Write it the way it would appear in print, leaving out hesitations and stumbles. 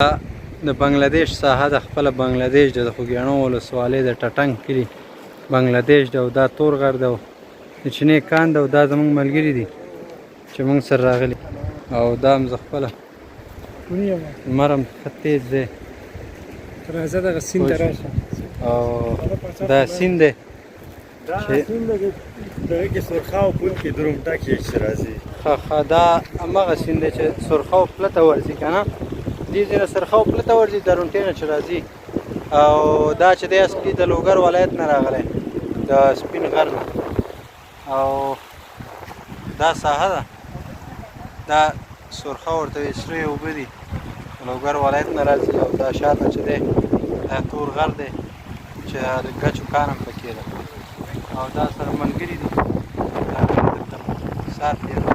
د بنګلادیش ساحه د خپله بنګلادیش د خوږیاڼو ولسوالۍ د ټټنګ کلي بنګلادیش ده او دا تور غر ده او د چینې کان ده او دا زموږ ملګري دي چې موږ سره راغلي او دا هم زه خپله لمر هم ښه تیز دی راځه دغه سیند ته راشه او دا سیند دی دا سیند دغه کې سرخاو پل کې درومټه کې چې راځي دا همغه سیند دی چې سرخاو پله ته ورځي که نه دې ځای نه سرخاو پله ته ورځي درونټې نه چې راځي او دا چې دی اصلي د لوګر ولایت نه راغلی د سپین غر نه او دا ساحه ده دا سرخاو ورته وایي سرې اوبه دي لوګر ولایت نه راځي او دا شاته چې دی دا تور غر دی چې د ګچو کان هم پکې ده او دا سره ملګري دي دا دلته سار تېر